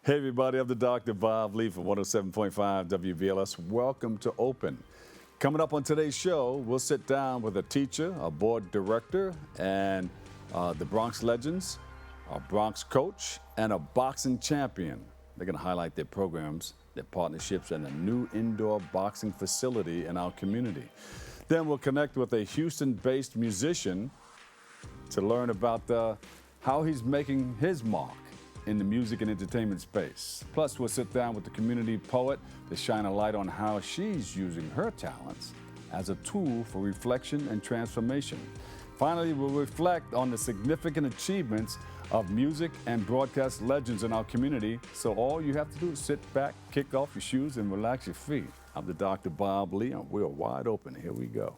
Hey everybody, I'm the Dr. Bob Lee from 107.5 WVLS. Welcome to Open. Coming up on today's show, we'll sit down with a teacher, a board director, and the Bronx Legends, a Bronx coach, and a boxing champion. They're going to highlight their programs, their partnerships, and a new indoor boxing facility in our community. Then we'll connect with a Houston-based musician to learn about how he's making his mark in the music and entertainment space. Plus, we'll sit down with the community poet to shine a light on how she's using her talents as a tool for reflection and transformation. Finally, we'll reflect on the significant achievements of music and broadcast legends in our community. So all you have to do is sit back, kick off your shoes, and relax your feet. I'm the Dr. Bob Lee, and we're wide open. Here we go.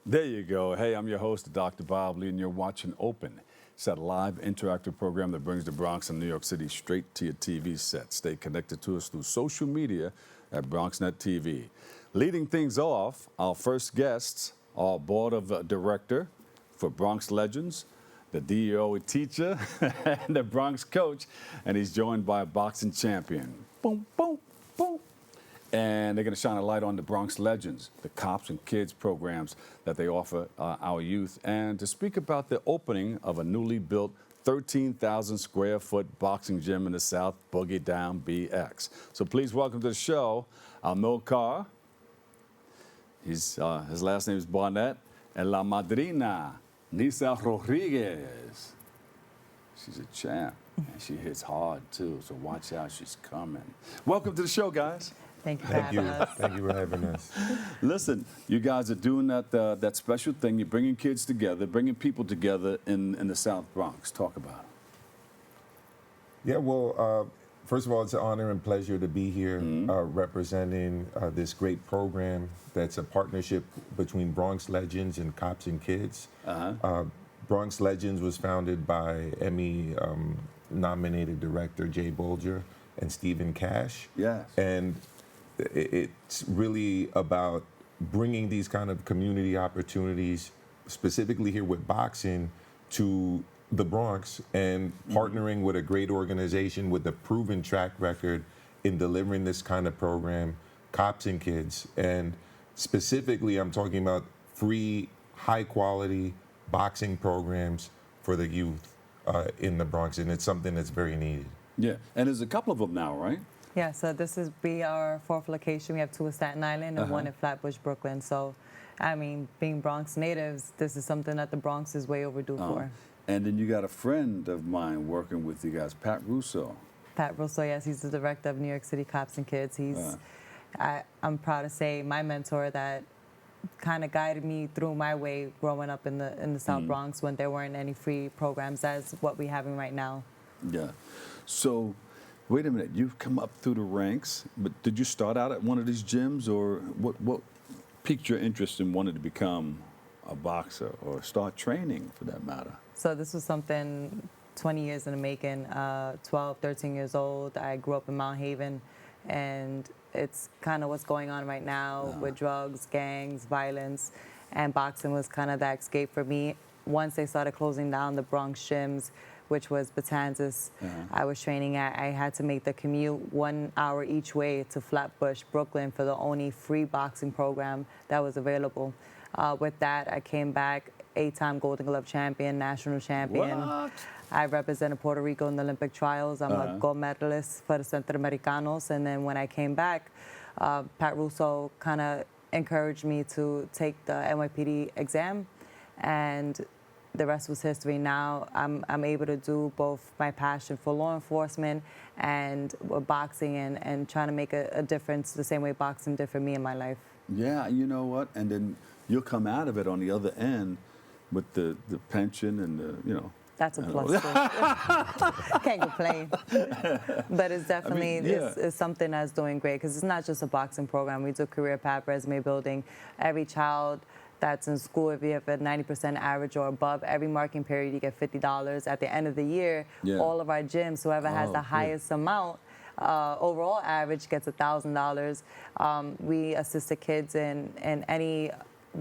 There you go. Hey, I'm your host, Dr. Bob Lee, and you're watching Open. It's that live interactive program that brings the Bronx and New York City straight to your TV set. Stay connected to us through social media at BronxNet TV. Leading things off, our first guests are board of director for Bronx Legends, the DEO teacher, and the Bronx coach, and he's joined by a boxing champion. Boom, boom, boom. And they're going to shine a light on the Bronx Legends, the cops and kids programs that they offer our youth, and to speak about the opening of a newly built 13,000 square foot boxing gym in the South Boogie Down BX. So please welcome to the show, Amilcar. His last name is Barnett, and La Madrina, Nisa Rodriguez. She's a champ, and she hits hard too, so watch out, she's coming. Welcome to the show, guys. Thank you for having us. Thank you for having us. Listen, you guys are doing that special thing. You're bringing kids together, bringing people together in the South Bronx. Talk about it. Yeah, well, first of all, it's an honor and pleasure to be here representing this great program that's a partnership between Bronx Legends and Cops and Kids. Bronx Legends was founded by Emmy-nominated director Jay Bolger and Stephen Cash. Yes. And it's really about bringing these kind of community opportunities, specifically here with boxing, to the Bronx and partnering with a great organization with a proven track record in delivering this kind of program, Cops and Kids. And specifically, I'm talking about free, high-quality boxing programs for the youth in the Bronx, and it's something that's very needed. Yeah, and there's a couple of them now, right? Yeah, so this is be our fourth location. We have two in Staten Island and one in Flatbush, Brooklyn. So, I mean, being Bronx natives, this is something that the Bronx is way overdue for. And then you got a friend of mine working with you guys, Pat Russo. Pat Russo, yes, he's the director of New York City Cops and Kids. He's, I'm proud to say, my mentor that kind of guided me through my way growing up in the South Bronx when there weren't any free programs as what we're having right now. Yeah. So, wait a minute. You've come up through the ranks, but did you start out at one of these gyms, or what piqued your interest in wanting to become a boxer or start training, for that matter? So this was something 20 years in the making. 12, 13 years old. I grew up in Mount Haven, and it's kind of what's going on right now with drugs, gangs, violence, and boxing was kind of that escape for me. Once they started closing down the Bronx gyms, which was Batanzas, I was training at, I had to make the commute 1 hour each way to Flatbush, Brooklyn for the only free boxing program that was available. With that, I came back, 8-time Golden Glove champion, national champion. What? I represented Puerto Rico in the Olympic trials. I'm a gold medalist for the Centroamericanos. And then when I came back, Pat Russo kind of encouraged me to take the NYPD exam, and the rest was history. Now I'm able to do both my passion for law enforcement and boxing and trying to make a difference the same way boxing did for me in my life. Yeah, you know what? And then you'll come out of it on the other end with the pension and the, you know. That's a plus too. Can't complain. But it's definitely it's something that's doing great because it's not just a boxing program. We do career path, resume building. Every child that's in school, if you have a 90% average or above, every marking period you get $50. At the end of the year, all of our gyms, whoever has the highest amount, overall average gets $1,000. We assist the kids in any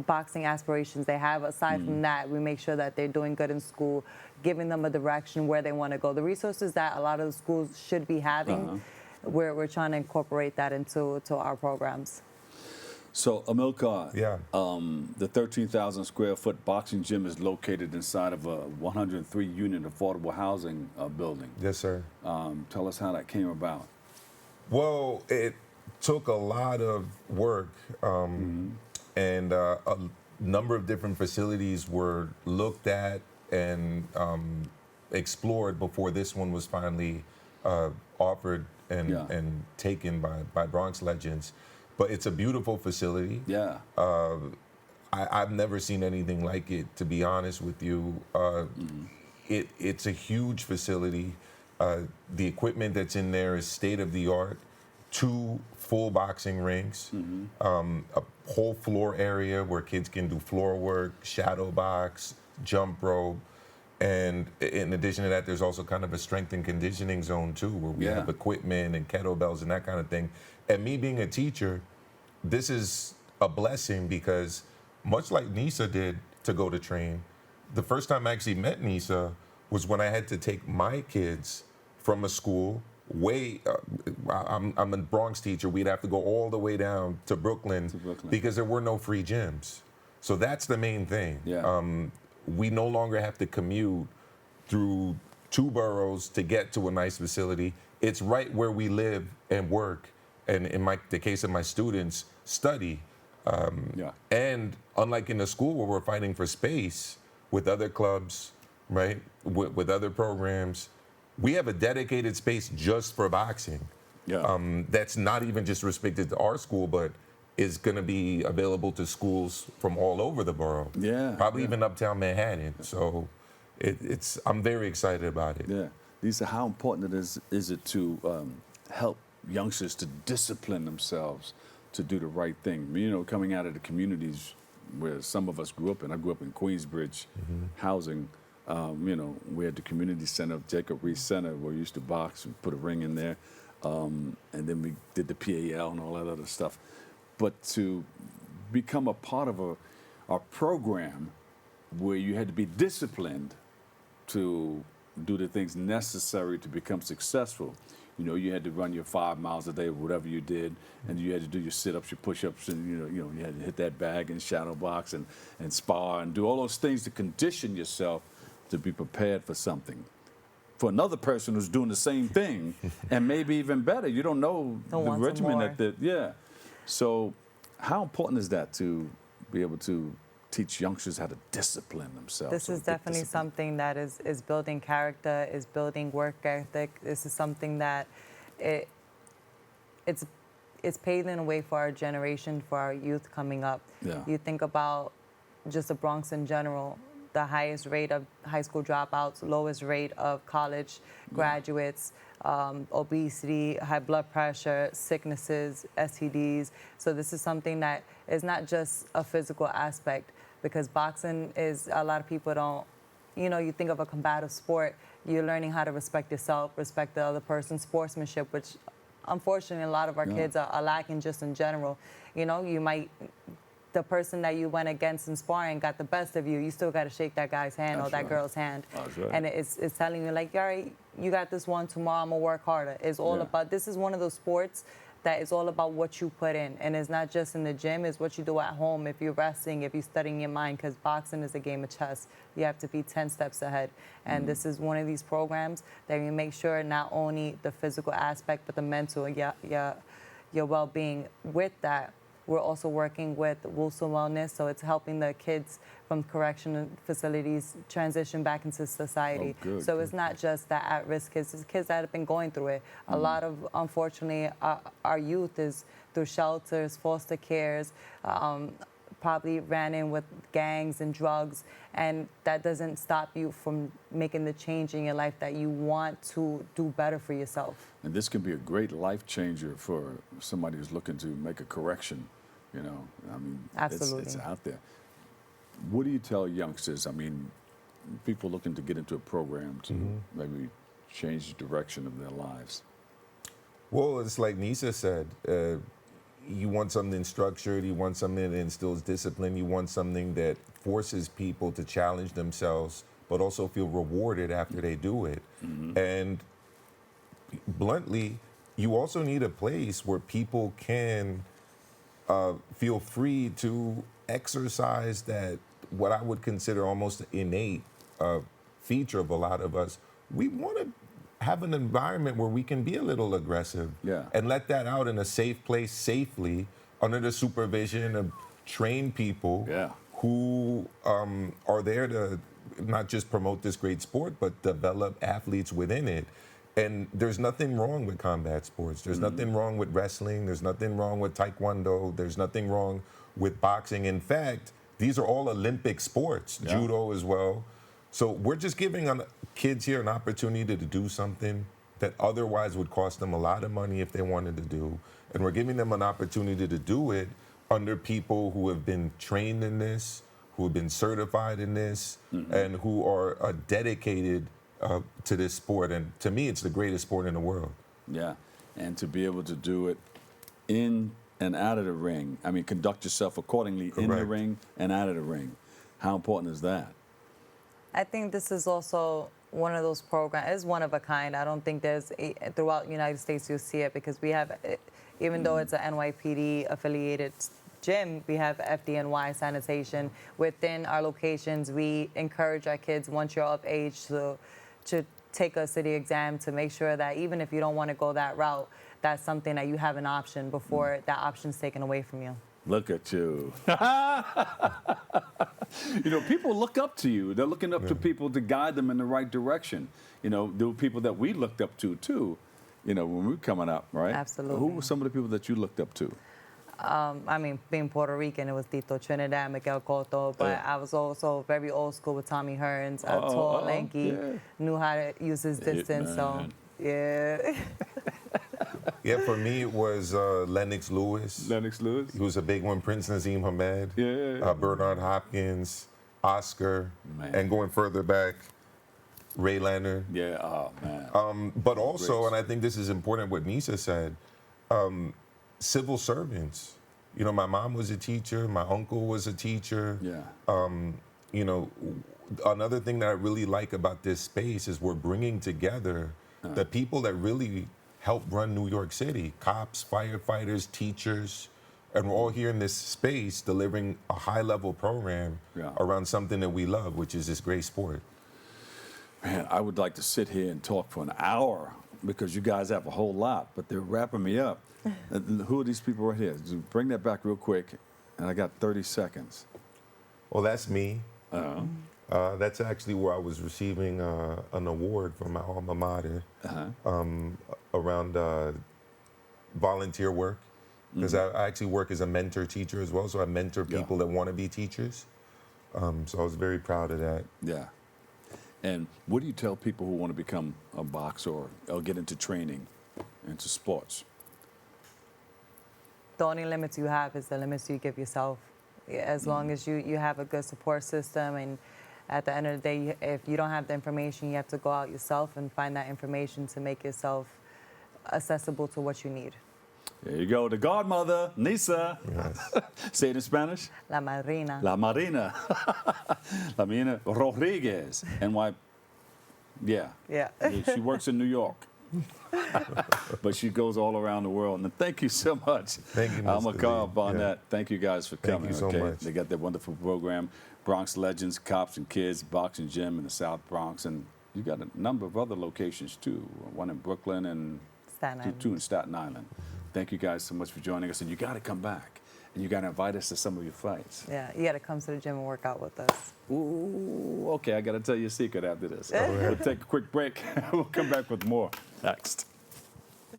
boxing aspirations they have. Aside from that, we make sure that they're doing good in school, giving them a direction where they want to go. The resources that a lot of the schools should be having, we're trying to incorporate that into our programs. So, Amilcar, Yeah. the 13,000 square foot boxing gym is located inside of a 103 unit affordable housing building. Yes, sir. Tell us how that came about. Well, it took a lot of work, and a number of different facilities were looked at and explored before this one was finally offered and taken by Bronx Legends. But it's a beautiful facility. Yeah. I've never seen anything like it, to be honest with you. It's a huge facility. The equipment that's in there is state of the art. 2 full boxing rings, a whole floor area where kids can do floor work, shadow box, jump rope. And in addition to that, there's also kind of a strength and conditioning zone too, where we have equipment and kettlebells and that kind of thing. And me being a teacher, this is a blessing because much like Nisa did to go to train, the first time I actually met Nisa was when I had to take my kids from a school I'm a Bronx teacher. We'd have to go all the way down to Brooklyn because there were no free gyms. So that's the main thing. Yeah. We no longer have to commute through 2 boroughs to get to a nice facility. It's right where we live and work, and in the case of my students, study. And unlike in the school where we're fighting for space with other clubs, right, with other programs, we have a dedicated space just for boxing. That's not even just restricted to our school, but is going to be available to schools from all over the borough. Probably even uptown Manhattan. So I'm very excited about it. Yeah. Lisa, how important is it to help youngsters to discipline themselves to do the right thing? You know, coming out of the communities where some of us grew up in. I grew up in Queensbridge housing. You know, we had the community center, Jacob Reese Center, where we used to box and put a ring in there. And then we did the PAL and all that other stuff. But to become a part of a program where you had to be disciplined to do the things necessary to become successful. You know, you had to run your 5 miles a day, or whatever you did, and you had to do your sit-ups, your push-ups, and you had to hit that bag and shadow box and spar and do all those things to condition yourself to be prepared for something. For another person who's doing the same thing, and maybe even better, you don't know the regimen So, how important is that to be able to teach youngsters how to discipline themselves? This is definitely something that is building character, is building work ethic. This is something that it's paving the way for our generation, for our youth coming up. You think about just the Bronx in general, the highest rate of high school dropouts, lowest rate of college graduates, obesity, high blood pressure, sicknesses, STDs. So this is something that is not just a physical aspect, because boxing is, a lot of people don't, you think of a combative sport, you're learning how to respect yourself, respect the other person, sportsmanship, which unfortunately a lot of our kids are lacking just in general. You might, the person that you went against in sparring got the best of you, you still got to shake that guy's hand or that girl's hand. And it's telling you, like, all right, you got this one, tomorrow I'm going to work harder. It's all about, this is one of those sports that is all about what you put in. And it's not just in the gym, it's what you do at home, if you're resting, if you're studying your mind, because boxing is a game of chess. You have to be 10 steps ahead. And this is one of these programs that you make sure not only the physical aspect, but the mental, your well-being. With that, we're also working with Wilson Wellness, so it's helping the kids from correctional facilities transition back into society. So it's not just the at-risk kids, it's kids that have been going through it. A lot of, unfortunately, our youth is through shelters, foster cares, probably ran in with gangs and drugs, and that doesn't stop you from making the change in your life that you want to do better for yourself. And this can be a great life changer for somebody who's looking to make a correction. You know, I mean, Absolutely. it's out there. What do you tell youngsters? I mean, people looking to get into a program to maybe change the direction of their lives. Well, it's like Nisa said. You want something structured. You want something that instills discipline. You want something that forces people to challenge themselves, but also feel rewarded after they do it. And bluntly, you also need a place where people can feel free to exercise that, what I would consider almost innate feature of a lot of us. We want to have an environment where we can be a little aggressive and let that out in a safe place, safely, under the supervision of trained people who are there to not just promote this great sport, but develop athletes within it. And there's nothing wrong with combat sports. There's nothing wrong with wrestling. There's nothing wrong with taekwondo. There's nothing wrong with boxing. In fact, these are all Olympic sports, judo as well. So we're just giving kids here an opportunity to do something that otherwise would cost them a lot of money if they wanted to do. And we're giving them an opportunity to do it under people who have been trained in this, who have been certified in this, and who are dedicated to this sport. And to me, it's the greatest sport in the world. Yeah, and to be able to do it in and out of the ring. I mean, conduct yourself accordingly in the ring and out of the ring. How important is that? I think this is also one of those programs, it's one of a kind. I don't think throughout the United States you'll see it, because we have, even though it's an NYPD affiliated gym, we have FDNY sanitation. Within our locations, we encourage our kids, once you're of age, to take a city exam to make sure that even if you don't want to go that route, that's something that you have an option before that option's taken away from you. Look at you. You know, people look up to you. They're looking up to people to guide them in the right direction. You know, there were people that we looked up to, too, you know, when we were coming up, right? Absolutely. Who were some of the people that you looked up to? I mean, being Puerto Rican, it was Tito Trinidad, Miguel Cotto, but I was also very old school with Tommy Hearns, tall, lanky, knew how to use his distance, so, yeah. Yeah, for me, it was Lennox Lewis. Lennox Lewis? He was a big one. Prince Nazim Hamed. Bernard Hopkins, Oscar, and going further back, Ray Leonard. Yeah, oh, man. But also, and I think this is important, what Nisa said, civil servants. You know, my mom was a teacher. My uncle was a teacher. You know, another thing that I really like about this space is we're bringing together the people that really help run New York City, cops, firefighters, teachers, and we're all here in this space delivering a high-level program around something that we love, which is this great sport. Man, I would like to sit here and talk for an hour because you guys have a whole lot, but they're wrapping me up. Who are these people right here? Bring that back real quick, and I got 30 seconds. Well, that's me. That's actually where I was receiving an award from my alma mater around volunteer work, because I actually work as a mentor teacher as well, so I mentor people that want to be teachers. So I was very proud of that. Yeah. And what do you tell people who want to become a boxer or get into training, into sports? The only limits you have is the limits you give yourself. As long as you have a good support system, and at the end of the day, if you don't have the information, you have to go out yourself and find that information to make yourself accessible to what you need. There you go. The godmother, Nisa. Yes. Say it in Spanish. La Madrina. La Marina. La Marina Rodriguez. Yeah. She works in New York. But she goes all around the world. And thank you so much. Thank you, Mr. Amilcar, Barnett. Thank you guys for coming. Thank you so much. They got their wonderful program, Bronx Legends, Cops and Kids, Boxing Gym in the South Bronx. And you got a number of other locations, too. One in Brooklyn and two in Staten Island. Thank you guys so much for joining us. And you got to come back. And you got to invite us to some of your fights. Yeah, you got to come to the gym and work out with us. Ooh, okay, I got to tell you a secret after this. We'll take a quick break. We'll come back with more next.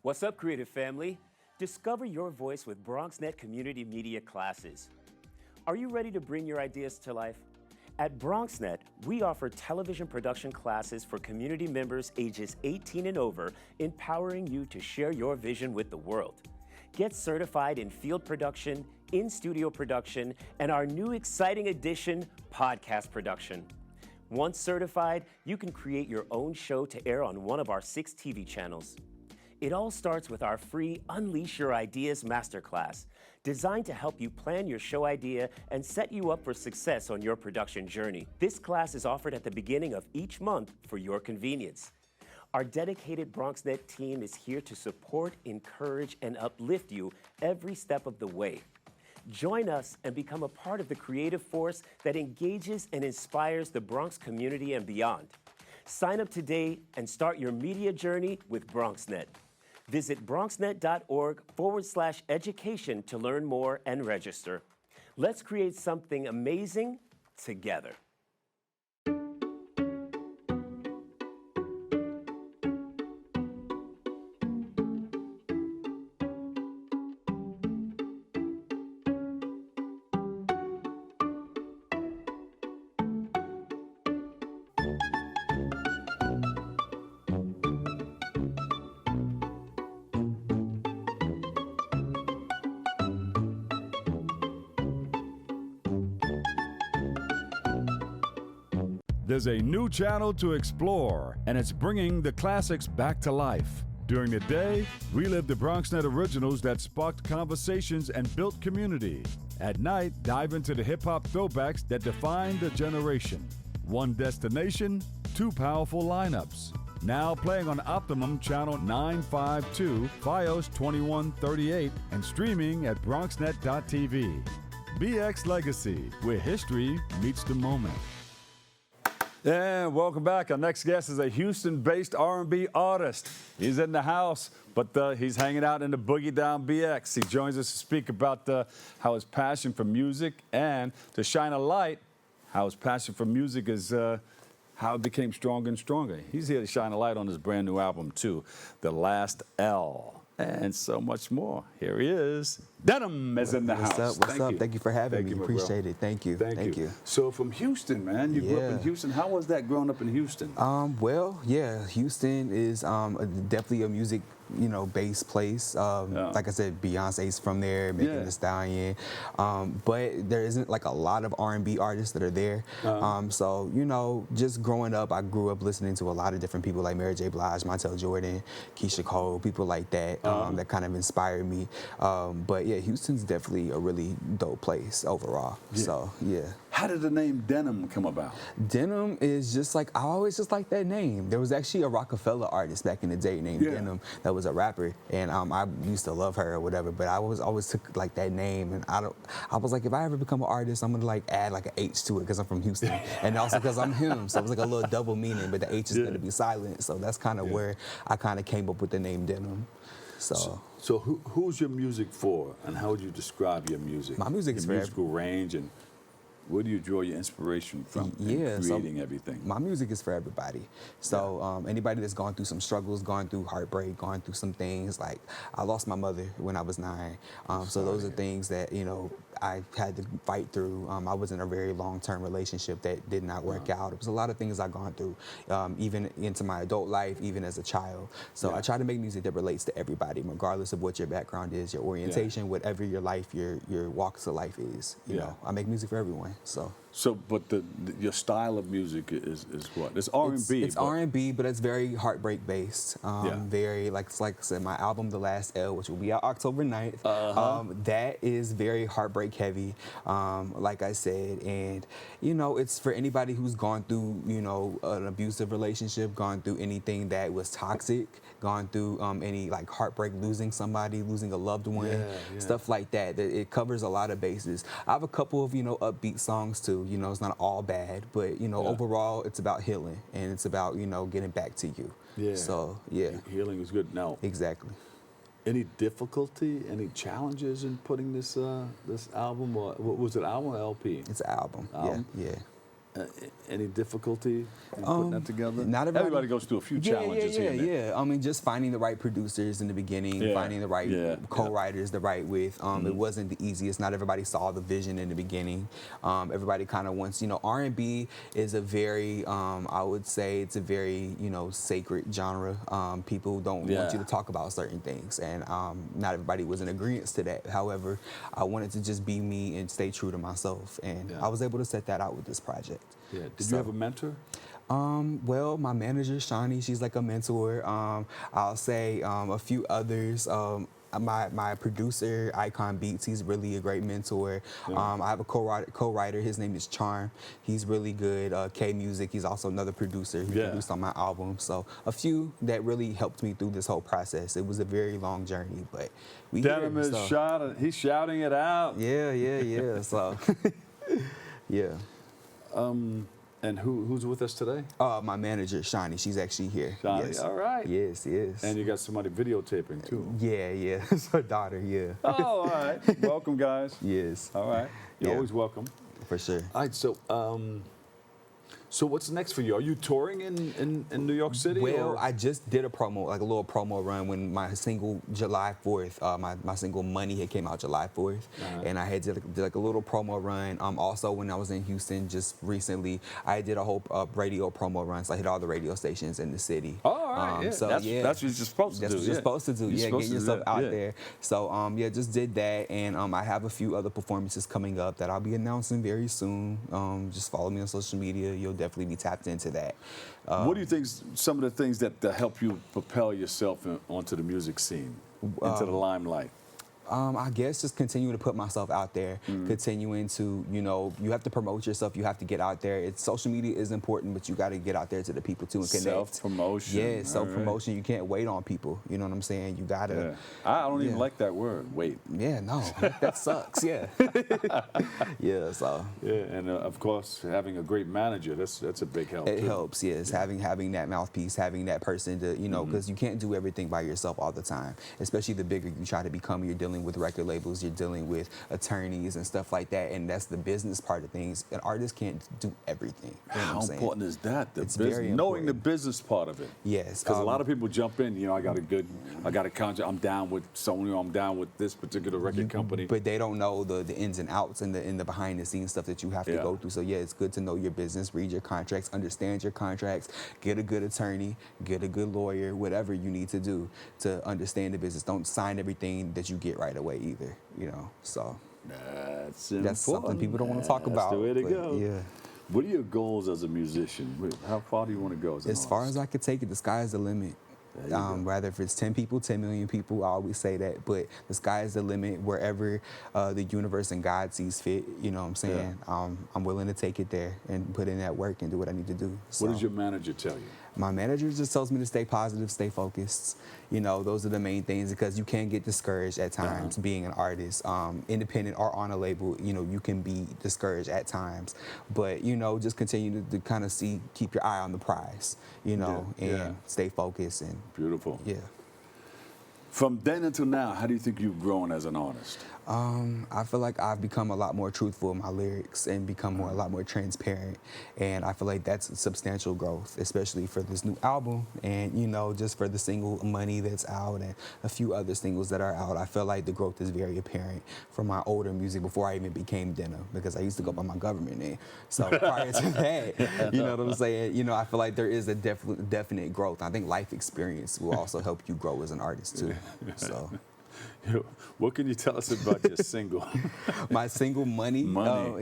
What's up, creative family? Discover your voice with BronxNet Community Media Classes. Are you ready to bring your ideas to life? At BronxNet, we offer television production classes for community members ages 18 and over, empowering you to share your vision with the world. Get certified in field production, in-studio production, and our new exciting addition, podcast production. Once certified, you can create your own show to air on one of our 6 TV channels. It all starts with our free Unleash Your Ideas Masterclass, designed to help you plan your show idea and set you up for success on your production journey. This class is offered at the beginning of each month for your convenience. Our dedicated BronxNet team is here to support, encourage, and uplift you every step of the way. Join us and become a part of the creative force that engages and inspires the Bronx community and beyond. Sign up today and start your media journey with BronxNet. Visit bronxnet.org/education to learn more and register. Let's create something amazing together. There's a new channel to explore, and it's bringing the classics back to life. During the day, relive the BronxNet originals that sparked conversations and built community. At night, dive into the hip-hop throwbacks that defined a generation. One destination, 2 powerful lineups. Now playing on Optimum Channel 952, FiOS 2138, and streaming at BronxNet.tv. BX Legacy, where history meets the moment. And welcome back. Our next guest is a Houston-based R&B artist. He's in the house, but he's hanging out in the Boogie Down BX. He joins us to speak about how his passion for music and to shine a light, how his passion for music is how it became stronger and stronger. He's here to shine a light on his brand new album, too, The Last L, and so much more. Here he is. DENHIM is in the house. What's up? Thank you for having me. my Appreciate bro. it. Thank you. Thank you. So from Houston, man. You grew up in Houston. How was that growing up in Houston? Well, yeah, Houston is definitely a music, based place. Like I said, Beyonce's from there, Megan Thee Stallion. But there isn't like a lot of R&B artists that are there. So, just growing up, I grew up listening to a lot of different people like Mary J. Blige, Montel Jordan, Keisha Cole, people like that that kind of inspired me. But yeah, Houston's definitely a really dope place overall. Yeah. So, yeah. How did the name DENHIM come about? DENHIM is just like, I always just like that name. There was actually a Rockefeller artist back in the day named DENHIM that was a rapper, and I used to love her or whatever, but I always took like that name, and I was like, if I ever become an artist, I'm gonna like add like an H to it because I'm from Houston, and also because I'm him, so it was like a little double meaning, but the H is gonna be silent, so that's kind of where I kind of came up with the name DENHIM. So who's your music for, and how would you describe your music? My music is your musical range, and where do you draw your inspiration from in creating everything? My music is for everybody. So anybody that's gone through some struggles, gone through heartbreak, gone through some things, like I lost my mother when I was 9. So those are things that, I had to fight through. I was in a very long-term relationship that did not work out. It was a lot of things I've gone through, even into my adult life, even as a child. So I try to make music that relates to everybody, regardless of what your background is, your orientation, whatever your life, your walks of life is. You know, I make music for everyone. But your style of music is what? It's R&B. It's R&B, but it's very heartbreak based. Very like I said, my album The Last L, which will be out October 9th. That is very heartbreak heavy, like I said, and it's for anybody who's gone through an abusive relationship, gone through anything that was toxic, gone through any like heartbreak, losing somebody, losing a loved one, stuff like that. It covers a lot of bases. I have a couple of upbeat songs too. It's not all bad, but overall it's about healing, and it's about getting back to you. So healing is good. Now, exactly. Any difficulty, any challenges in putting this album, or what was it, album or LP? It's an album. Yeah. Any difficulty in putting that together? Not everybody goes through a few challenges here and there. Yeah. I mean, just finding the right producers in the beginning, finding the right co-writers to write with. It wasn't the easiest. Not everybody saw the vision in the beginning. Everybody kind of wants, R&B is a very, I would say, it's a very, sacred genre. People don't want you to talk about certain things, and not everybody was in agreement to that. However, I wanted to just be me and stay true to myself, and I was able to set that out with this project. Yeah. Did you have a mentor? Well, my manager, Shawnee, she's like a mentor. I'll say a few others. My producer, Icon Beats, he's really a great mentor. I have a co-writer. His name is Charm. He's really good. K Music, he's also another producer. He produced on my album. So a few that really helped me through this whole process. It was a very long journey, but we Denhim is he's shouting it out. Yeah. So, yeah. And who's with us today? My manager, Shawnee. She's actually here. Shawnee, yes. all right. Yes. And you got somebody videotaping too. Yeah. It's her daughter, yeah. Oh, all right. Welcome, guys. Yes. All right. You're always welcome. For sure. All right, so what's next for you? Are you touring in New York City? Well, I just did a promo, like a little promo run when my single July 4th, my single Money had came out July 4th. And I had did like a little promo run. Also, when I was in Houston just recently, I did a whole radio promo run. So I hit all the radio stations in the city. Oh, all right. So, that's what you're supposed to do. That's what you're supposed to do. Get yourself out there. So, just did that. And I have a few other performances coming up that I'll be announcing very soon. Just follow me on social media. You'll definitely be tapped into that. What do you think some of the things that help you propel yourself onto the music scene, into the limelight? I guess just continuing to put myself out there, continuing to, you have to promote yourself. You have to get out there. Social media is important, but you got to get out there to the people too and connect. Self-promotion. Yeah, self-promotion. Right. You can't wait on people. You know what I'm saying? You got to. I don't even like that word, wait. Yeah, no, that sucks. Yeah. Yeah, so. Yeah, and of course, having a great manager, that's a big help. It helps, yes. Having that mouthpiece, having that person to, because you can't do everything by yourself all the time, especially the bigger you try to become. You're dealing with record labels, you're dealing with attorneys and stuff like that, and that's the business part of things. An artist can't do everything. How important is that? It's very important. Knowing the business part of it. Yes, because a lot of people jump in. I got a contract. I'm down with Sony. I'm down with this particular record company. But they don't know the ins and outs and the behind the scenes stuff that you have to go through. So it's good to know your business, read your contracts, understand your contracts, get a good attorney, get a good lawyer, whatever you need to do to understand the business. Don't sign everything that you get right away either, so that's something people don't want to talk about. That's the way to go. Yeah. What are your goals as a musician? How far do you want to go as far as I could take it, the sky is the limit. Whether if it's 10 people, 10 million people, I always say that, but the sky is the limit wherever the universe and God sees fit, you know what I'm saying? I'm willing to take it there and put in that work and do what I need to do. So. What does your manager tell you? My manager just tells me to stay positive, stay focused. Those are the main things because you can get discouraged at times being an artist. Independent or on a label, you can be discouraged at times. But, just continue to kind of keep your eye on the prize, and stay focused. And beautiful. Yeah. From then until now, how do you think you've grown as an artist? I feel like I've become a lot more truthful in my lyrics and become a lot more transparent. And I feel like that's a substantial growth, especially for this new album and, just for the single Money that's out and a few other singles that are out. I feel like the growth is very apparent from my older music before I even became DENHIM because I used to go by my government name. So prior to that, you know what I'm saying? I feel like there is a definite growth. I think life experience will also help you grow as an artist too. So. What can you tell us about your single? My single, Money.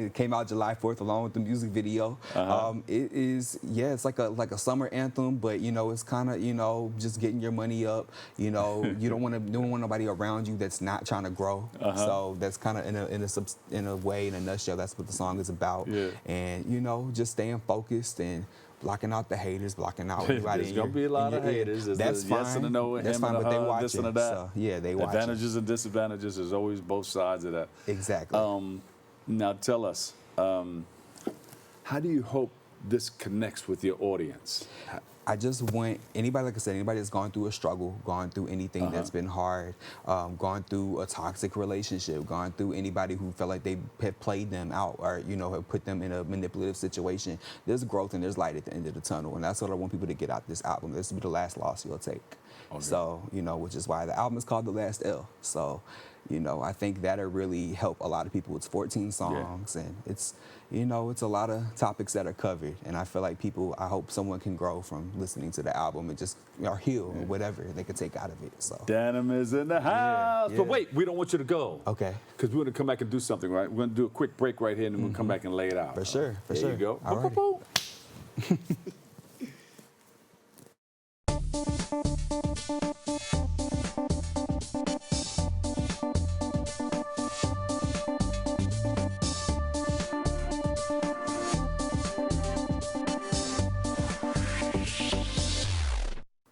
It came out July 4th along with the music video. It is, it's like a summer anthem, but it's kind of just getting your money up. You don't want nobody around you that's not trying to grow. So that's kind of in a way, in a nutshell, that's what the song is about. Yeah. And just staying focused and blocking out the haters, blocking out everybody. There's gonna be a lot of haters. That's fine. Yes and a no, that's him fine, and but they her, watch this it. and a that. So, they watch Advantages and disadvantages. There's always both sides of that. Exactly. Now tell us, how do you hope this connects with your audience? I just want anybody, like I said, anybody that's gone through a struggle, gone through anything that's been hard, gone through a toxic relationship, gone through anybody who felt like they have played them out or, you know, have put them in a manipulative situation. There's growth and there's light at the end of the tunnel. And that's what I want people to get out this album. This will be the last loss you'll take. Okay. So, you know, which is why the album is called The Last L. So, you know, I think that'll really help a lot of people. It's 14 songs and it's, you know, it's a lot of topics that are covered. And I feel like people, I hope someone can grow from listening to the album and just, or heal or whatever they can take out of it. So Denim is in the house. But wait, we don't want you to go. Okay. Because we're going to come back and do something, right? We're going to do a quick break right here and then we'll come back and lay it out. For sure, for sure. There you go. All right.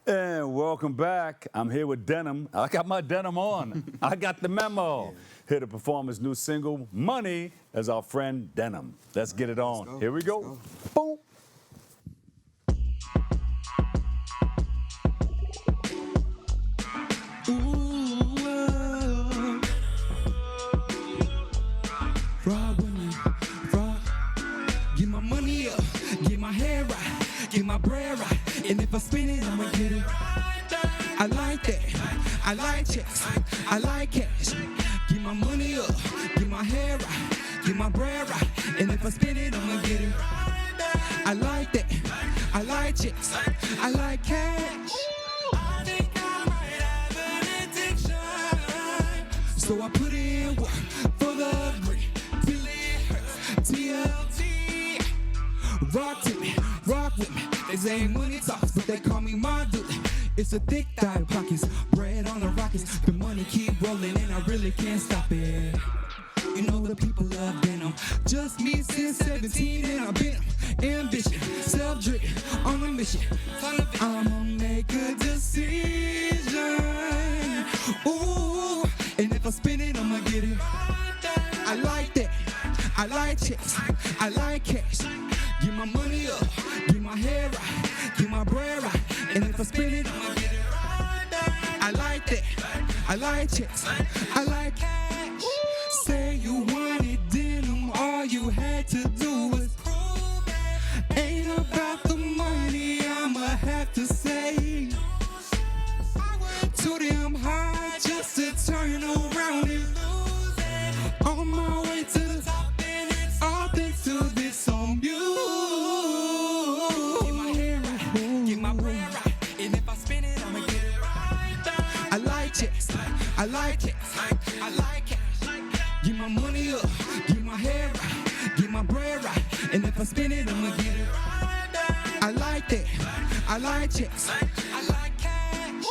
And welcome back. I'm here with Denim. I got my denim on. I got the memo. Here to perform his new single, Money, as our friend Denim. Let's get it on. Here we go. Boom. Rock with me, rock. Get my money up, get my hair right, get my bread right. And if I spin it, I'ma get it. I like that, I like checks, I like cash. Get my money up, get my hair right, get my bread right. And if I spin it, I'ma get it. I like that, I like checks, I like cash. I think I might have an addiction. So I put in work for the green, till it hurts, TLT. Rock to me, rock with me. They say money talks, but they call me my dude. It's a thick thigh pockets, bread on the rockets. The money keep rolling and I really can't stop it. You know the people love denim. Just me since 17 and I've been ambition, self-driven, on a mission. I'ma make a decision. Ooh, and if I spin it, I'ma get it. I like that, I like checks, I like cash. Get my money up, get my hair right, get my bread right. And if I spin it, I'ma get it. I like that, I like checks, I like cash. Say you wanted denim, all you had to do was prove it. Ain't about the money, I'ma have to say. Too damn high just to turn around and lose it. On my way to the top and it's all thanks to this song. You get my hair right, get my bread right. And if I spin it, I'ma get it right. I like checks, I like checks, I like cash. Get my money up, get my hair right, get my bread right. And if I spin it, I'ma get it right. I like that, I like checks, I like cash.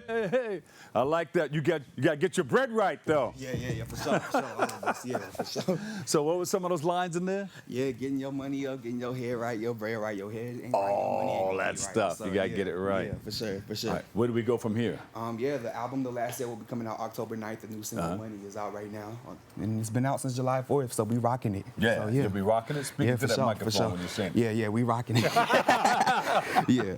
Hey, I like that. You got to get your bread right, though. Yeah, for sure, all of us, yeah, for sure. So what were some of those lines in there? Yeah, getting your money up, getting your hair right, your bread right, your head ain't right, your money All ain't that right. stuff. So, You got to yeah, get it right. Yeah, for sure, for sure. All right, where do we go from here? Yeah, the album The Last Day will be coming out October 9th. The new single Money is out right now. And it's been out since July 4th, so we rocking it. Yeah, so, you'll be rocking it? Speaking to for that sure, microphone for sure. when you're saying it. Yeah, we rocking it. Yeah.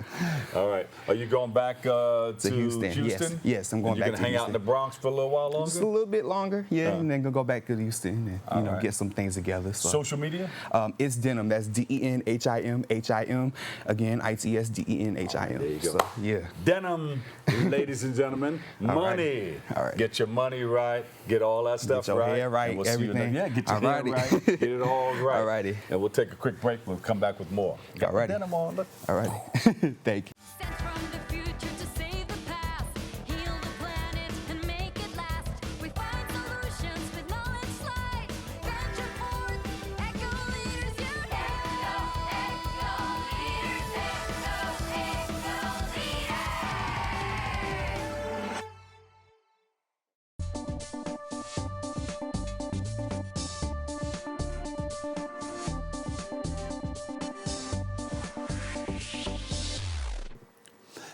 All right. Are you going back to Houston? Yes, I'm going back to You're going to hang out in the Bronx for a little while longer? Just a little bit longer, and then gonna go back to Houston and get some things together. So. Social media? It's Denim. That's DENHIM. Again, ITSDENHIM. There you go. So, yeah. Denim, ladies and gentlemen. Money. All right. Get your money right. Get all that stuff your right. hair right, And we'll see you everything. next- Yeah, get your hair Alrighty. right. Get it all right. Alrighty. And we'll take a quick break. We'll come back with more. Got my Alrighty. denim on. Look. All right. Thank you. Sense from the future to save the past, heal the planet and make it last. We find solutions with knowledge slides. Venture forth, echo leaders unite. Echo leaders, echo leaders.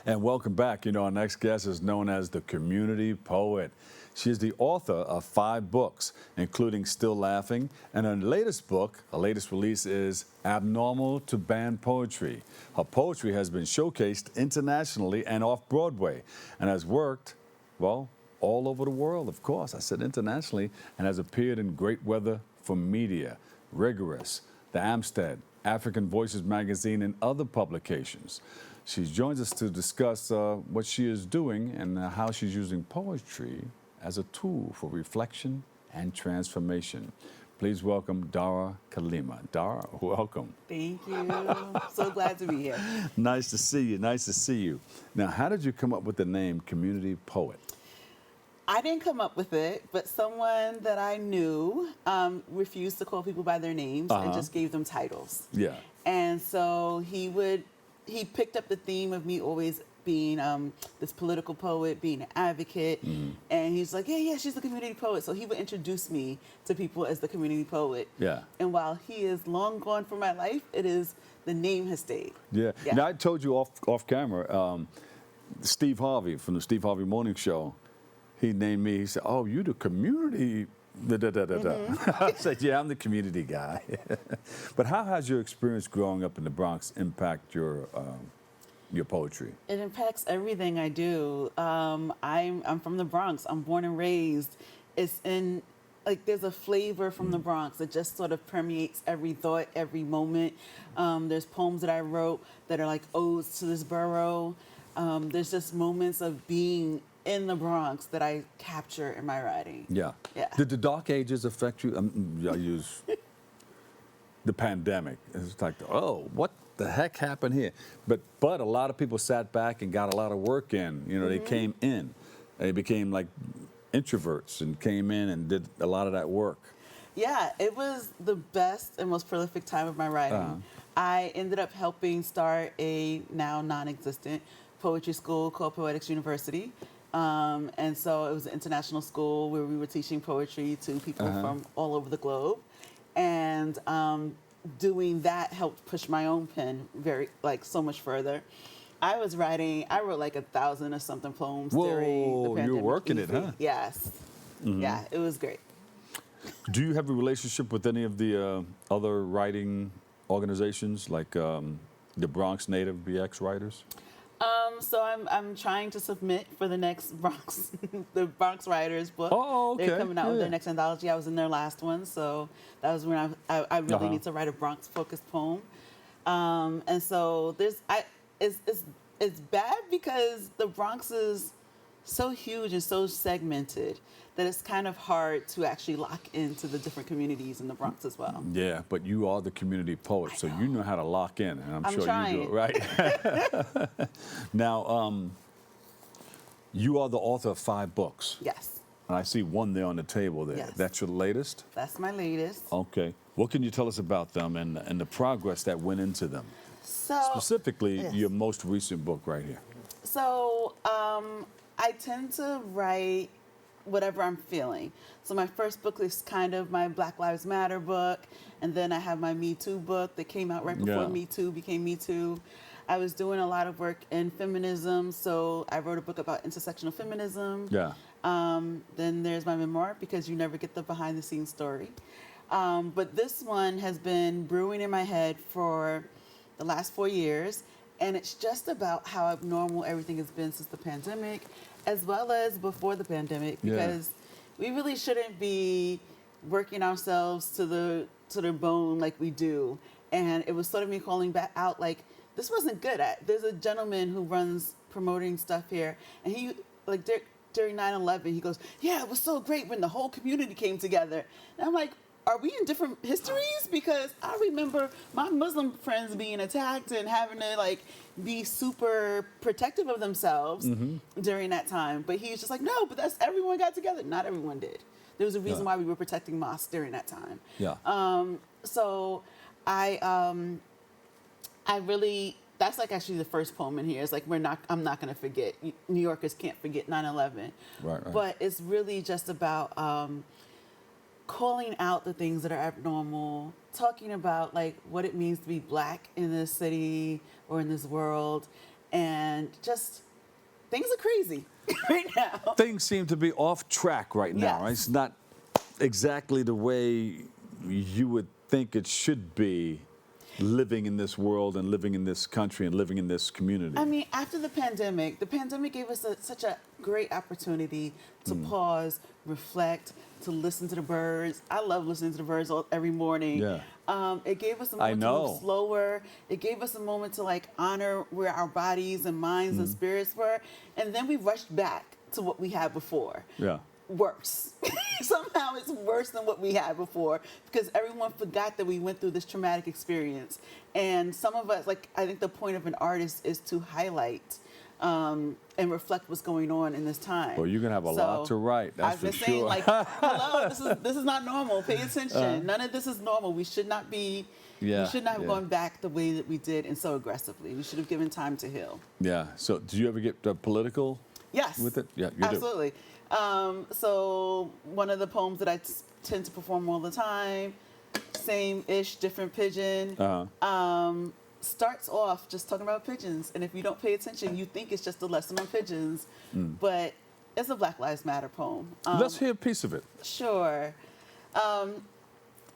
And welcome back. You know, our next guest is known as the community poet. She is the author of 5 books, including Still Laughing, and her latest book, her latest release is Abnormal to Banned Poetry. Her poetry has been showcased internationally and off-Broadway and has worked, well, all over the world, of course. I said internationally, and has appeared in Great Weather for Media, Rigorous, The Amstead, African Voices magazine, and other publications. She joins us to discuss what she is doing and how she's using poetry as a tool for reflection and transformation. Please welcome Dara Kalima. Dara, welcome. Thank you. So glad to be here. Nice to see you. Nice to see you. Now, how did you come up with the name Community Poet? I didn't come up with it, but someone that I knew refused to call people by their names and just gave them titles. Yeah. And so he picked up the theme of me always being this political poet, being an advocate, and he's like, yeah, she's the community poet. So he would introduce me to people as the community poet. Yeah. And while he is long gone from my life, the name has stayed. Yeah. Now, I told you off camera, Steve Harvey from the Steve Harvey Morning Show, he named me, he said, oh, you the community, I said, yeah, I'm the community guy. But how has your experience growing up in the Bronx impact your poetry? It impacts everything I do. I'm from the Bronx. I'm born and raised. It's in, like, there's a flavor from the Bronx that just sort of permeates every thought, every moment. There's poems that I wrote that are like odes to this borough. There's just moments of being in the Bronx that I capture in my writing. Yeah. Yeah. Did the dark ages affect you? I use the pandemic. It's like, oh, what the heck happened here? But a lot of people sat back and got a lot of work in. You know, they came in. They became like introverts and came in and did a lot of that work. Yeah, it was the best and most prolific time of my writing. I ended up helping start a now non-existent poetry school called Poetics University. And so it was an international school where we were teaching poetry to people from all over the globe. And doing that helped push my own pen so much further. I wrote like 1,000 or something poems during the pandemic. You were working it, huh? Yes. Yeah, it was great. Do you have a relationship with any of the other writing organizations, like the Bronx Native BX Writers? So I'm trying to submit for the next the Bronx Writers book. Oh, okay. They're coming out with their next anthology. I was in their last one, so that was when I really need to write a Bronx-focused poem. And so it's bad because the Bronx is so huge and so segmented that it's kind of hard to actually lock into the different communities in the Bronx as well. Yeah, but you are the community poet, so you know how to lock in, and I'm sure trying. you do it, right? Now, you are the author of 5 books. Yes. And I see one there on the table there. Yes. That's your latest? That's my latest. Okay. What can you tell us about them and the progress that went into them? So Specifically, your most recent book right here. So I tend to write whatever I'm feeling. So my first book is kind of my Black Lives Matter book, and then I have my Me Too book that came out right before Me Too became Me Too. I was doing a lot of work in feminism, so I wrote a book about intersectional feminism. Yeah. Then there's my memoir, Because You Never Get the Behind the Scenes Story. But this one has been brewing in my head for the last 4 years, and it's just about how abnormal everything has been since the pandemic, as well as before the pandemic, because we really shouldn't be working ourselves to the bone like we do. And it was sort of me calling back out, like, this wasn't good. There's a gentleman who runs promoting stuff here, and he, like, during 9/11, he goes, yeah, it was so great when the whole community came together. And I'm like, are we in different histories? Because I remember my Muslim friends being attacked and having to, like, be super protective of themselves during that time. But he's just like, no, but everyone got together. Not everyone did. There was a reason why we were protecting mosques during that time. Yeah. So I really, that's like actually the first poem in here. It's like, I'm not going to forget. New Yorkers can't forget 9/11. Right. But it's really just about calling out the things that are abnormal, talking about, like, what it means to be Black in this city or in this world, and just things are crazy right now. Things seem to be off track right now. Yes. Right? It's not exactly the way you would think it should be, living in this world and living in this country and living in this community. I mean, after the pandemic gave us such a great opportunity to pause, reflect, to listen to the birds. I love listening to the birds every morning. Yeah. It gave us a moment to move slower. It gave us a moment to like honor where our bodies and minds and spirits were. And then we rushed back to what we had before. Yeah. Worse. Somehow it's worse than what we had before because everyone forgot that we went through this traumatic experience. And some of us, like, I think the point of an artist is to highlight and reflect what's going on in this time. Well, you're gonna have a lot to write. That's I've been for saying, sure. like, hello, this is not normal. Pay attention. None of this is normal. We should not be. Yeah, we should not have yeah. gone back the way that we did and so aggressively. We should have given time to heal. Yeah. So, did you ever get political? Yes. With it? Yeah, you absolutely. So one of the poems that I tend to perform all the time, same-ish, different pigeon, starts off just talking about pigeons. And if you don't pay attention, you think it's just a lesson on pigeons. But it's a Black Lives Matter poem. Let's hear a piece of it. Sure.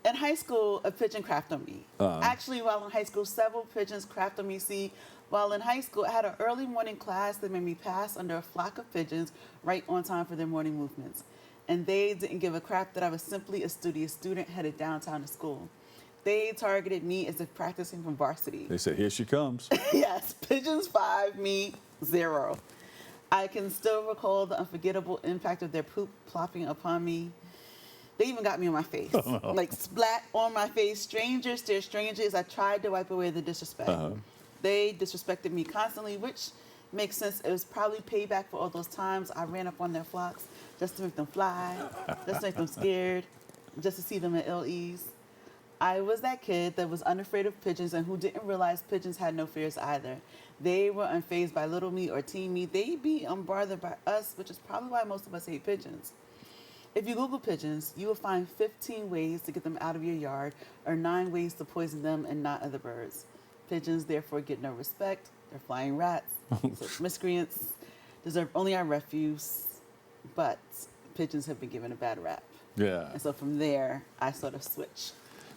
In high school, a pigeon crapped on me. Actually, while in high school, several pigeons crapped on me. See, while in high school, I had an early morning class that made me pass under a flock of pigeons right on time for their morning movements. And they didn't give a crap that I was simply a studious student headed downtown to school. They targeted me as if practicing from varsity. They said, "Here she comes." Yes, pigeons 5, me 0. I can still recall the unforgettable impact of their poop plopping upon me. They even got me on my face, like splat on my face. Strangers stare stranger as I tried to wipe away the disrespect. They disrespected me constantly, which makes sense. It was probably payback for all those times I ran up on their flocks just to make them fly, just to make them scared, just to see them at ill ease. I was that kid that was unafraid of pigeons and who didn't realize pigeons had no fears either. They were unfazed by little me or teen me. They'd be unbothered by us, which is probably why most of us hate pigeons. If you Google pigeons, you will find 15 ways to get them out of your yard or 9 ways to poison them and not other birds. Pigeons therefore get no respect. They're flying rats, so miscreants, deserve only our refuse. But pigeons have been given a bad rap. Yeah. And so from there, I sort of switch.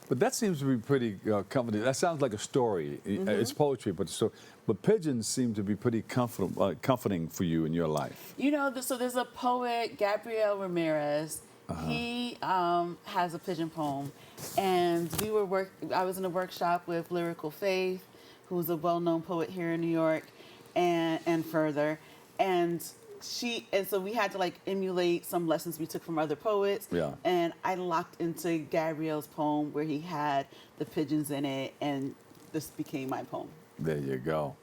But that seems to be pretty comforting. That sounds like a story. It's poetry, but pigeons seem to be pretty comforting for you in your life. You know, so there's a poet, Gabriel Ramirez. He has a pigeon poem, and I was in a workshop with Lyrical Faith, who's a well-known poet here in New York, and further, and so we had to like emulate some lessons we took from other poets. Yeah. And I locked into Gabriel's poem where he had the pigeons in it, and this became my poem. There you go.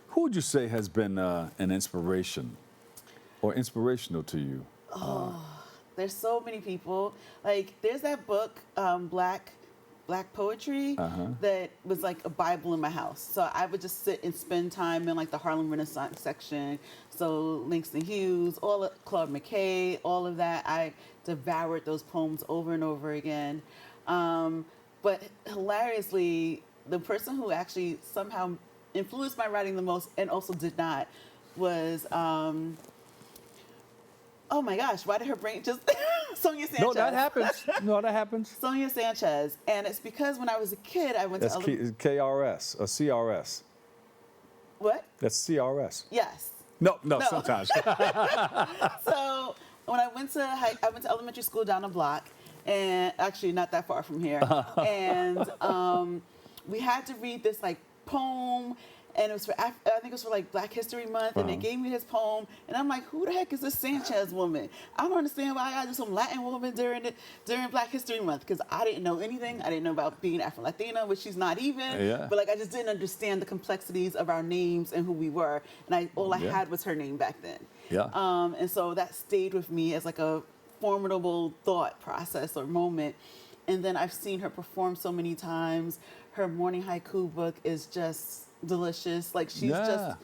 Who would you say has been an inspiration or inspirational to you? There's so many people. Like, there's that book, Black Poetry, that was like a Bible in my house. So I would just sit and spend time in like the Harlem Renaissance section. So Langston Hughes, Claude McKay, all of that. I devoured those poems over and over again. But hilariously, the person who actually somehow influenced my writing the most and also did not was, oh my gosh, why did her brain just... Sonia Sanchez. No, that happens. No, that happens. Sonia Sanchez. And it's because when I was a kid, I went That's to... KRS or CRS. What? That's CRS. Yes. No, sometimes. So when I went to elementary school down the block, and actually not that far from here, and we had to read this like poem, and it was I think it was for like Black History Month, and they gave me this poem, and I'm like, who the heck is this Sanchez woman? I don't understand why I got some Latin woman during Black History Month, because I didn't know anything. I didn't know about being Afro-Latina, which she's not even. Yeah. But like I just didn't understand the complexities of our names and who we were, and all I had was her name back then. Yeah. And so that stayed with me as like a formidable thought process or moment. And then I've seen her perform so many times. Her morning haiku book is just delicious. Like she's just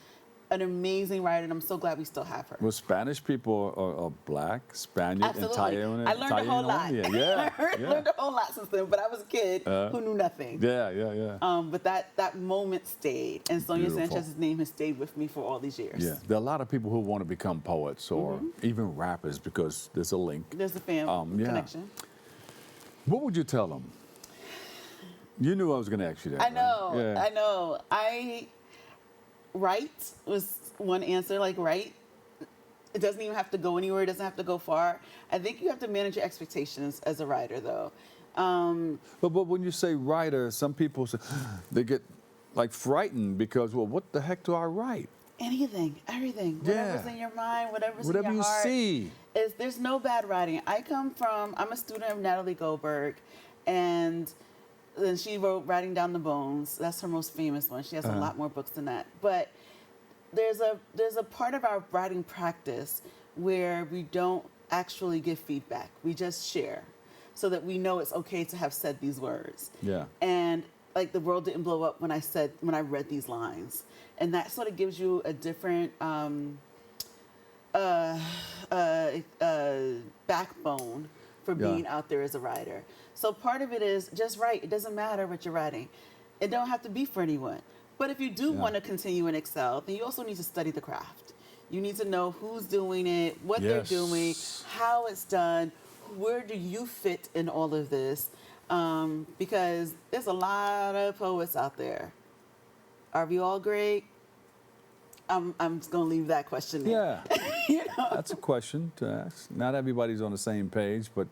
an amazing writer, and I'm so glad we still have her. Well, Spanish people are black, Spaniard, Absolutely. and I learned a whole lot. Yeah, I learned a whole lot since then, but I was a kid who knew nothing. yeah. But that moment stayed, and Sonia Beautiful. Sanchez's name has stayed with me for all these years. Yeah, there are a lot of people who want to become poets or even rappers because there's a link. There's a family yeah. connection. What would you tell them? You knew I was going to ask you that. I know, right? Yeah. I know. Write was one answer, like write. It doesn't even have to go anywhere. It doesn't have to go far. I think you have to manage your expectations as a writer, though. But when you say writer, some people say, they get like frightened because, well, what the heck do I write? Anything, everything, Yeah. whatever's in your mind, whatever's Whatever in your you heart. see. There's no bad writing. I'm a student of Natalie Goldberg, and then she wrote Writing Down the Bones. That's her most famous one. She has a lot more books than that. But there's a part of our writing practice where we don't actually give feedback. We just share so that we know it's okay to have said these words. Yeah. And like the world didn't blow up when I read these lines. And that sort of gives you a different backbone for being out there as a writer. So part of it is just write. It doesn't matter what you're writing. It don't have to be for anyone. But if you do want to continue and excel, then you also need to study the craft. You need to know who's doing it, what they're doing, how it's done, where do you fit in all of this? Because there's a lot of poets out there. Are we all great? I'm just going to leave that question there. Yeah. That's a question to ask. Not everybody's on the same page, but,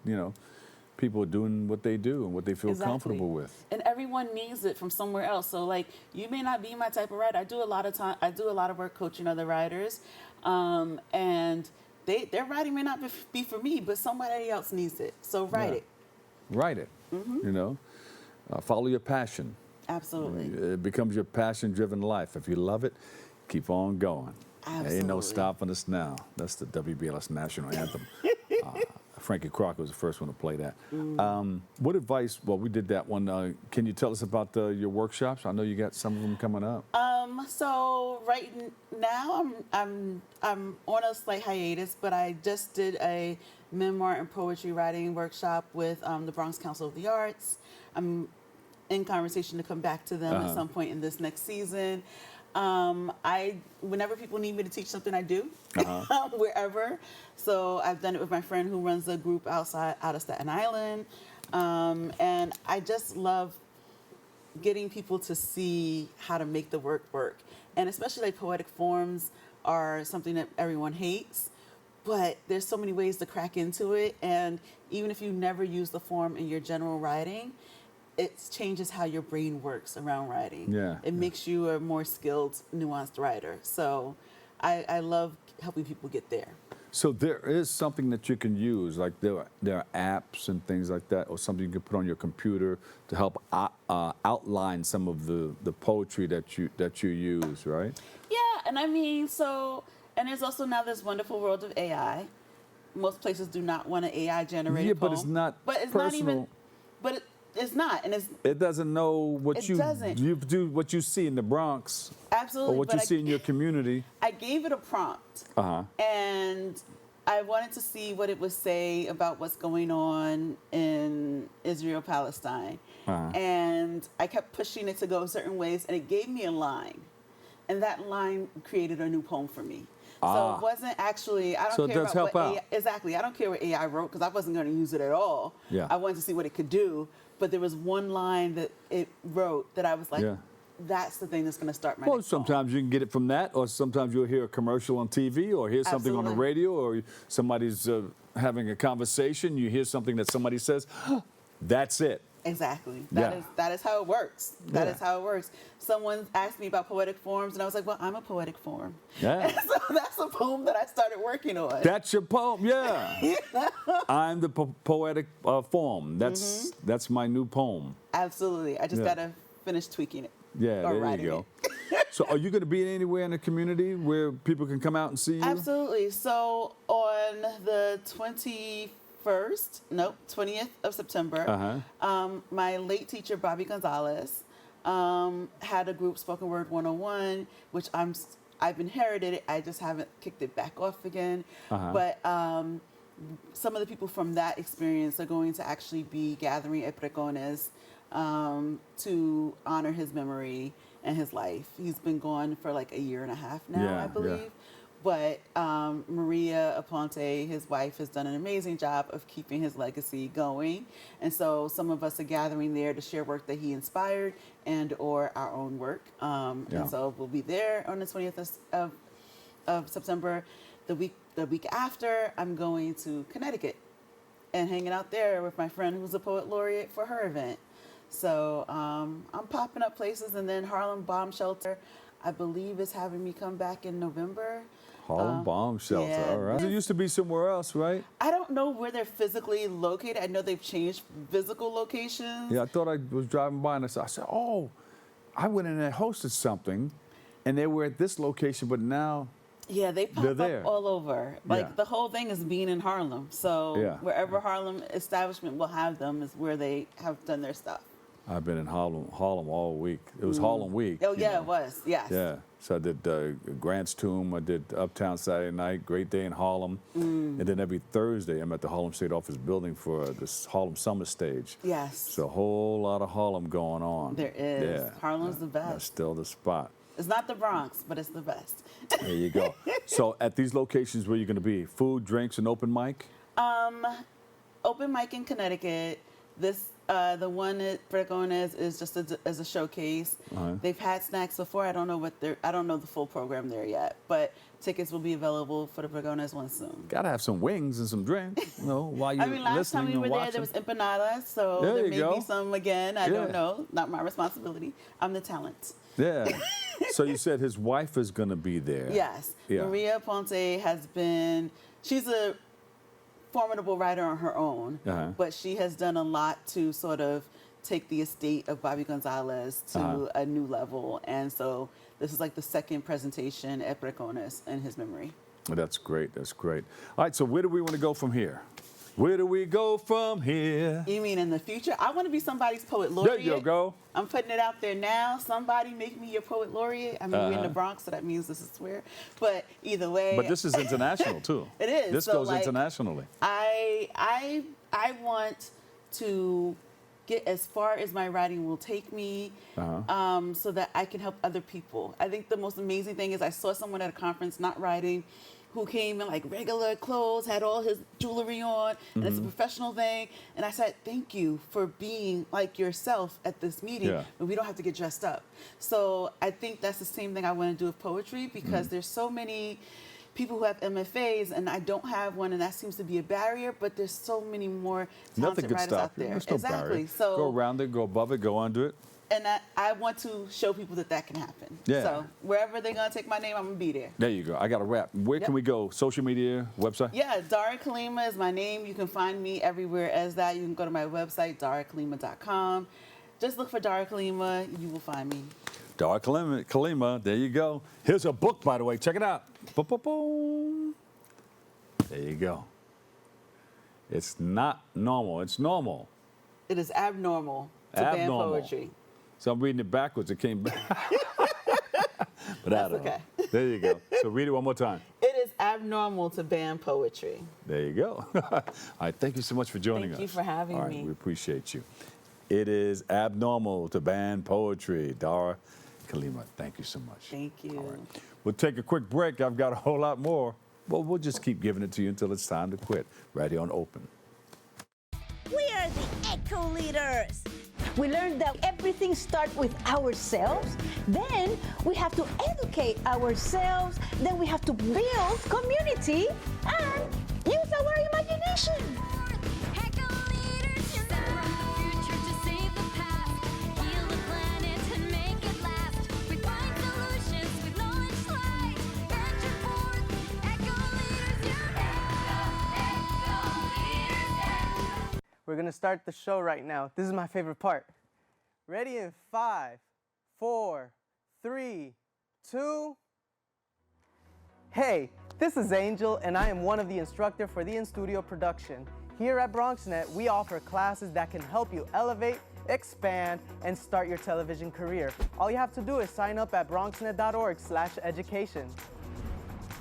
people are doing what they do and what they feel comfortable with. And everyone needs it from somewhere else. So like you may not be my type of writer. I do a lot of work coaching other writers. And their writing may not be for me, but somebody else needs it. So write it. Write it. Follow your passion. Absolutely. It becomes your passion-driven life. If you love it, keep on going. Absolutely. Ain't no stopping us now. That's the WBLS national anthem. Frankie Crocker was the first one to play that. What advice? Well, we did that one. Can you tell us about your workshops? I know you got some of them coming up. So right now I'm on a slight hiatus, but I just did a memoir and poetry writing workshop with the Bronx Council of the Arts. I'm in conversation to come back to them at some point in this next season. Whenever people need me to teach something, I do, wherever. So I've done it with my friend who runs a group out of Staten Island. And I just love getting people to see how to make the work. And especially like poetic forms are something that everyone hates, but there's so many ways to crack into it. And even if you never use the form in your general writing, it changes how your brain works around writing. It makes you a more skilled, nuanced writer. So I love helping people get there. So there is something that you can use, like there are apps and things like that, or something you can put on your computer to help outline some of the poetry that you use, right? Yeah, and I mean, and there's also now this wonderful world of AI. Most places do not want an AI generated poem. But it's not But it's personal. not even. But it's not, and it doesn't know what it you doesn't. You do what you see in the Bronx. Absolutely. Or what you see in your community. I gave it a prompt. And I wanted to see what it would say about what's going on in Israel, Palestine. And I kept pushing it to go certain ways, and it gave me a line. And that line created a new poem for me. So it wasn't actually, I don't care about what AI, exactly, I don't care what AI wrote because I wasn't going to use it at all. I wanted to see what it could do. But there was one line that it wrote that I was like, that's the thing that's going to start my next sometimes you can get it from that, or sometimes you'll hear a commercial on TV, or hear something on the radio, or somebody's having a conversation. You hear something that somebody says, that's it. Exactly. That is how it works. That is how it works. Someone asked me about poetic forms, and I was like, well, I'm a poetic form. And so that's a poem that I started working on. That's your poem, I'm the poetic form. That's my new poem. Absolutely. I just got to finish tweaking it. There you go. So are you going to be anywhere in the community where people can come out and see you? Absolutely. So on the 20th of September, my late teacher, Bobby Gonzalez, had a group, Spoken Word 101, which I've inherited it. I just haven't kicked it back off again. But some of the people from that experience are going to actually be gathering at Precones to honor his memory and his life. He's been gone for like a year and a half now, I believe. But Maria Aponte, his wife, has done an amazing job of keeping his legacy going. And so some of us are gathering there to share work that he inspired and or our own work. And so we'll be there on the 20th of September. The week after, I'm going to Connecticut and hanging out there with my friend who's a poet laureate for her event. So I'm popping up places. And then Harlem Bomb Shelter, I believe, is having me come back in November. Harlem Bomb Shelter, yeah. all right. It used to be somewhere else, right? I don't know where they're physically located. I know they've changed physical locations. Yeah, I thought I was driving by and I said, oh, I went in and hosted something, and they were at this location, but now yeah, they pop up there. all over. Like the whole thing is being in Harlem. So wherever Harlem establishment will have them is where they have done their stuff. I've been in Harlem all week. It was Harlem Week. Oh, yeah, it was. Yes. Yeah. So I did Grant's Tomb. I did Uptown Saturday Night, Great Day in Harlem. And then every Thursday, I'm at the Harlem State Office building for this Harlem Summer Stage. Yes. So a whole lot of Harlem going on. There is. Yeah. Harlem's the best. That's still the spot. It's not the Bronx, but it's the best. There you go. So at these locations, where you're going to be? Food, drinks, and open mic? Open mic in Connecticut. The one at Precones is just as a showcase. They've had snacks before. I don't know the full program there yet, but tickets will be available for the Precones one soon. Gotta have some wings and some drinks, you know, while you're last time we were there, there was empanadas, so there may be some again. I don't know. Not my responsibility. I'm the talent. Yeah. So you said his wife is going to be there. Yes. Yeah. Maria Ponce she's a formidable writer on her own, but she has done a lot to sort of take the estate of Bobby Gonzalez to a new level. And so this is like the second presentation at Precones in his memory. That's great. That's great. All right. So where do we want to go from here? Where do we go from here? You mean in the future? I want to be somebody's poet laureate. There you go. I'm putting it out there now. Somebody make me your poet laureate. I mean, we're in the Bronx, so that means this is where. But either way. But this is international too. It is. This goes internationally. I want to get as far as my writing will take me, so that I can help other people. I think the most amazing thing is I saw someone at a conference not writing, who came in like regular clothes, had all his jewelry on, and it's a professional thing. And I said, thank you for being like yourself at this meeting, but we don't have to get dressed up. So I think that's the same thing I want to do with poetry, because there's so many people who have MFAs, and I don't have one, and that seems to be a barrier, but there's so many more talented writers out there. There's no exactly. barrier. So go around it, go above it, go under it. And I want to show people that can happen. Yeah. So wherever they're going to take my name, I'm going to be there. There you go. I got a wrap. Where can we go? Social media, website? Yeah, Dara Kalima is my name. You can find me everywhere as that. You can go to my website, darakalima.com. Just look for Dara Kalima. You will find me. Dara Kalima. There you go. Here's a book, by the way. Check it out. Boom. There you go. It's not normal. It's normal. It is abnormal to ban poetry. So I'm reading it backwards. It came back. But I don't know. There you go. So read it one more time. It is abnormal to ban poetry. There you go. All right. Thank you so much for joining us. Thank you for having All right, me. we appreciate you. It is abnormal to ban poetry. Dara Kalima, thank you so much. Thank you. All right. We'll take a quick break. I've got a whole lot more. But we'll just keep giving it to you until it's time to quit. Right here on Open. We are the Echo Leaders. We learned that everything starts with ourselves. Then we have to educate ourselves. Then we have to build community and use our imagination. We're gonna start the show right now. This is my favorite part. Ready in 5, 4, 3, 2. Hey, this is Angel, and I am one of the instructors for the in-studio production. Here at BronxNet, we offer classes that can help you elevate expand, and start your television career. All you have to do is sign up at BronxNet.org/education.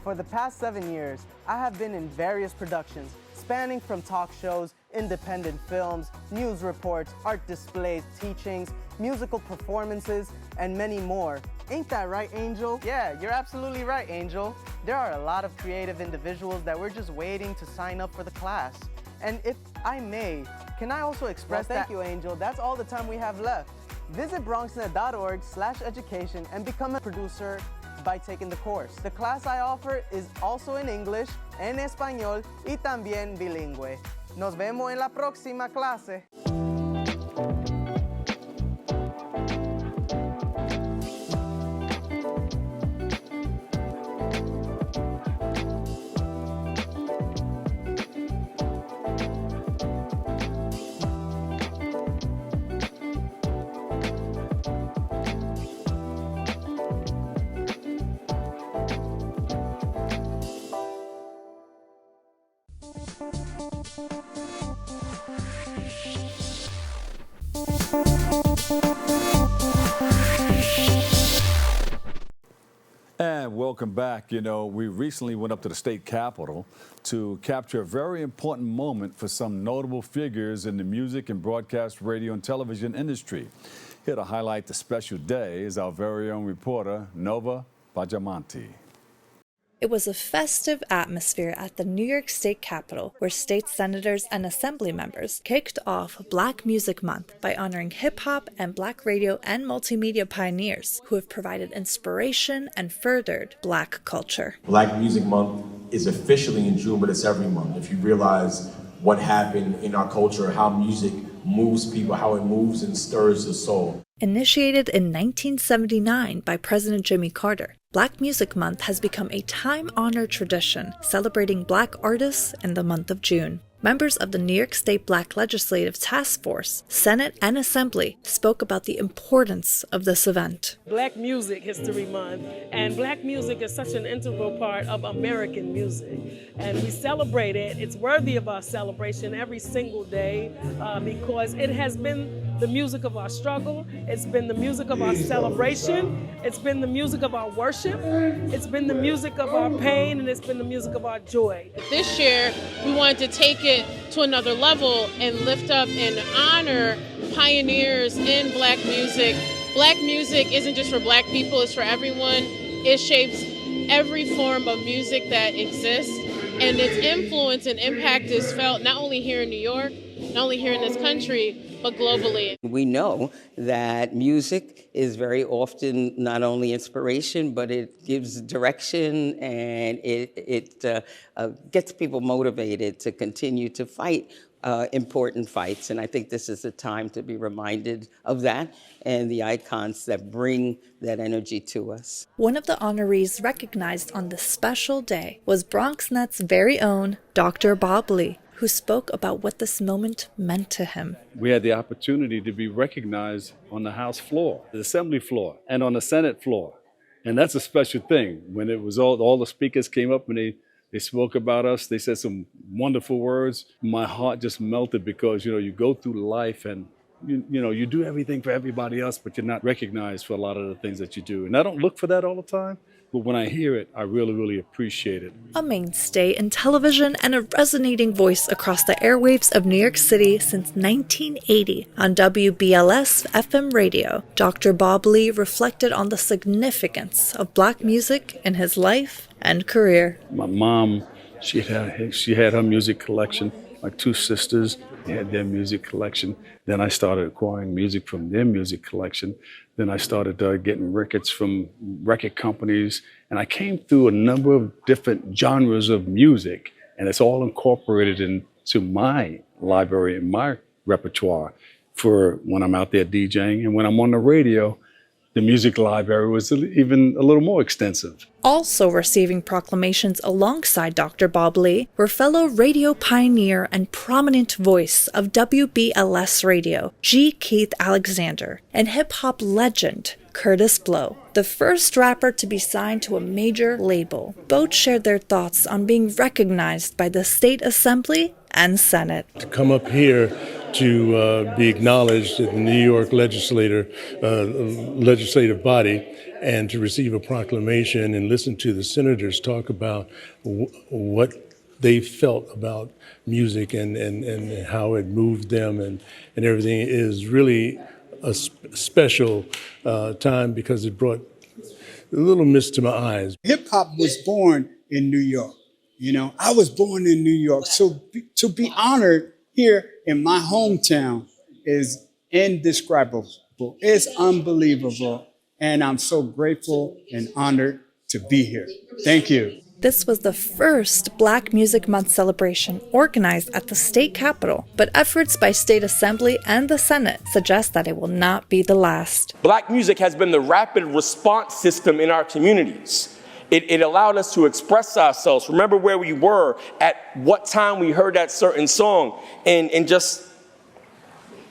For the past 7 years, I have been in various productions, spanning from talk shows, independent films, news reports, art displays, teachings, musical performances, and many more. Ain't that right, Angel? Yeah, you're absolutely right, Angel. There are a lot of creative individuals that we're just waiting to sign up for the class. And if I may, can I also express thank you, Angel. That's all the time we have left. Visit BronxNet.org/education and become a producer by taking the course. The class I offer is also in English, en español y también bilingüe. Nos vemos en la próxima clase. And welcome back. You know, we recently went up to the state capitol to capture a very important moment for some notable figures in the music and broadcast radio and television industry. Here to highlight the special day is our very own reporter, Nova Bajamanti. It was a festive atmosphere at the New York State Capitol, where state senators and assembly members kicked off Black Music Month by honoring hip-hop and Black radio and multimedia pioneers who have provided inspiration and furthered Black culture. Black Music Month is officially in June, but it's every month. If you realize what happened in our culture, how music moves people, how it moves and stirs the soul. Initiated in 1979 by President Jimmy Carter, Black Music Month has become a time-honored tradition celebrating Black artists in the month of June. Members of the New York State Black Legislative Task Force, Senate, and Assembly spoke about the importance of this event. Black Music History Month, and Black music is such an integral part of American music, and we celebrate it. It's worthy of our celebration every single day because it has been the music of our struggle, it's been the music of our celebration, it's been the music of our worship, it's been the music of our pain, and it's been the music of our joy. This year, we wanted to take it to another level and lift up and honor pioneers in Black music. Black music isn't just for Black people, it's for everyone. It shapes every form of music that exists, and its influence and impact is felt not only here in New York, not only here in this country, but globally. We know that music is very often not only inspiration, but it gives direction, and it gets people motivated to continue to fight important fights. And I think this is a time to be reminded of that and the icons that bring that energy to us. One of the honorees recognized on this special day was BronxNet's very own Dr. Bob Lee, who spoke about what this moment meant to him. We had the opportunity to be recognized on the House floor, the Assembly floor, and on the Senate floor. And that's a special thing. When it was all the speakers came up and they spoke about us, they said some wonderful words. My heart just melted because, you go through life and you do everything for everybody else, but you're not recognized for a lot of the things that you do. And I don't look for that all the time. But when I hear it, I really, really appreciate it. A mainstay in television and a resonating voice across the airwaves of New York City since 1980 on WBLS FM radio, Dr. Bob Lee reflected on the significance of Black music in his life and career. My mom, she had her music collection. My two sisters, they had their music collection. Then I started acquiring music from their music collection. Then I started getting records from record companies. And I came through a number of different genres of music. And it's all incorporated into my library and my repertoire for when I'm out there DJing. And when I'm on the radio, the music library was even a little more extensive. Also receiving proclamations alongside Dr. Bob Lee were fellow radio pioneer and prominent voice of WBLS Radio, G. Keith Alexander, and hip-hop legend Curtis Blow, the first rapper to be signed to a major label. Both shared their thoughts on being recognized by the State Assembly and Senate. To come up here to be acknowledged at the New York legislative body and to receive a proclamation and listen to the senators talk about what they felt about music and how it moved them and everything is really a special time because it brought a little mist to my eyes. Hip hop was born in New York. You know, I was born in New York. So to be honored here in my hometown is indescribable. It's unbelievable. And I'm so grateful and honored to be here. Thank you. This was the first Black Music Month celebration organized at the state capitol, but efforts by State Assembly and the Senate suggest that it will not be the last. Black music has been the rapid response system in our communities. It allowed us to express ourselves, remember where we were, at what time we heard that certain song, and just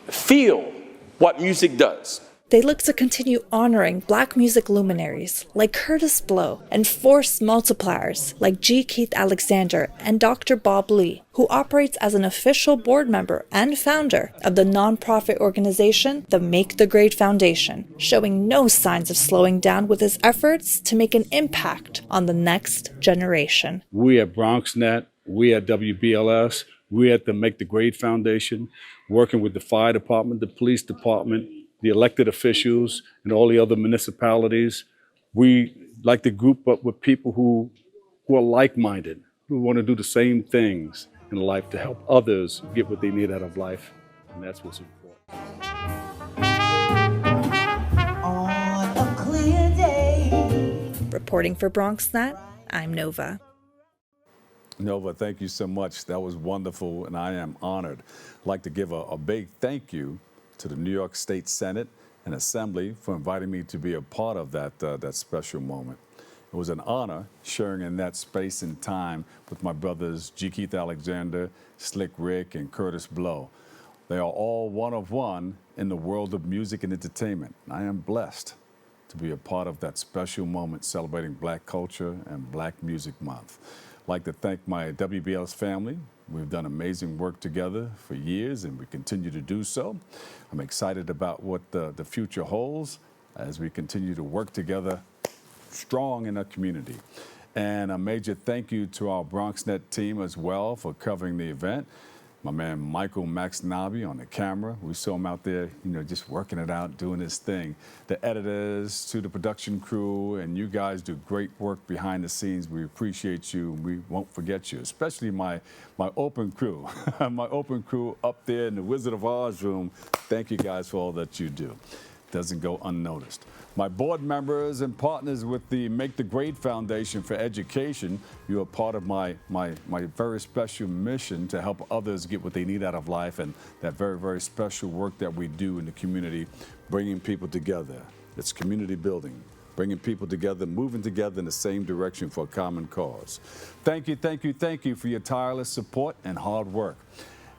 feel what music does. They look to continue honoring Black music luminaries like Curtis Blow and force multipliers like G. Keith Alexander and Dr. Bob Lee, who operates as an official board member and founder of the nonprofit organization, the Make the Grade Foundation, showing no signs of slowing down with his efforts to make an impact on the next generation. We at BronxNet, we at WBLS, we at the Make the Grade Foundation, working with the fire department, the police department, the elected officials, and all the other municipalities. We like to group up with people who are like-minded, who want to do the same things in life to help others get what they need out of life, and that's what's important. On a clear day. Reporting for BronxNet, I'm Nova. Nova, thank you so much. That was wonderful, and I am honored. I'd like to give a big thank you to the New York State Senate and Assembly for inviting me to be a part of that special moment. It was an honor sharing in that space and time with my brothers G. Keith Alexander, Slick Rick, and Curtis Blow. They are all one of one in the world of music and entertainment. I am blessed to be a part of that special moment celebrating Black culture and Black Music Month. I'd like to thank my WBLS family. We've done amazing work together for years, and we continue to do so. I'm excited about what the future holds as we continue to work together strong in our community. And a major thank you to our BronxNet team as well for covering the event. My man Michael Maxnabi on the camera. We saw him out there, just working it out, doing his thing. The editors, to the production crew, and you guys do great work behind the scenes. We appreciate you, and we won't forget you, especially my open crew. My open crew up there in the Wizard of Oz room. Thank you guys for all that you do. Doesn't go unnoticed. My board members and partners with the Make the Grade Foundation for Education, you are part of my very special mission to help others get what they need out of life, and that very, very special work that we do in the community, bringing people together. It's community building, bringing people together, moving together in the same direction for a common cause. Thank you, thank you, thank you for your tireless support and hard work.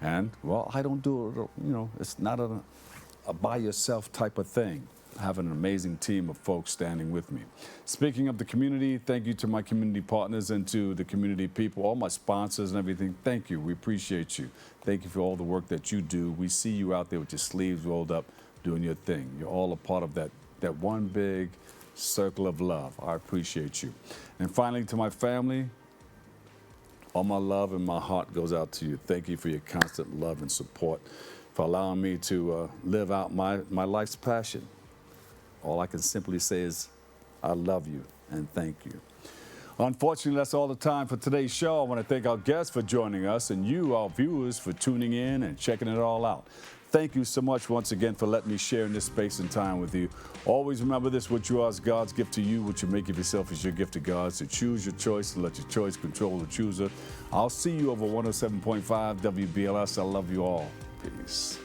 And, well, I don't do it, it's not a by yourself type of thing. I have an amazing team of folks standing with me. Speaking of the community, thank you to my community partners and to the community people, all my sponsors and everything. Thank you. We appreciate you. Thank you for all the work that you do. We see you out there with your sleeves rolled up doing your thing. You're all a part of that one big circle of love. I appreciate you. And finally, to my family, all my love and my heart goes out to you. Thank you for your constant love and support, for allowing me to live out my life's passion. All I can simply say is, I love you and thank you. Unfortunately, that's all the time for today's show. I want to thank our guests for joining us and you, our viewers, for tuning in and checking it all out. Thank you so much once again for letting me share in this space and time with you. Always remember this: what you are is God's gift to you. What you make of yourself is your gift to God. So choose your choice and let your choice control the chooser. I'll see you over 107.5 WBLS. I love you all. Peace.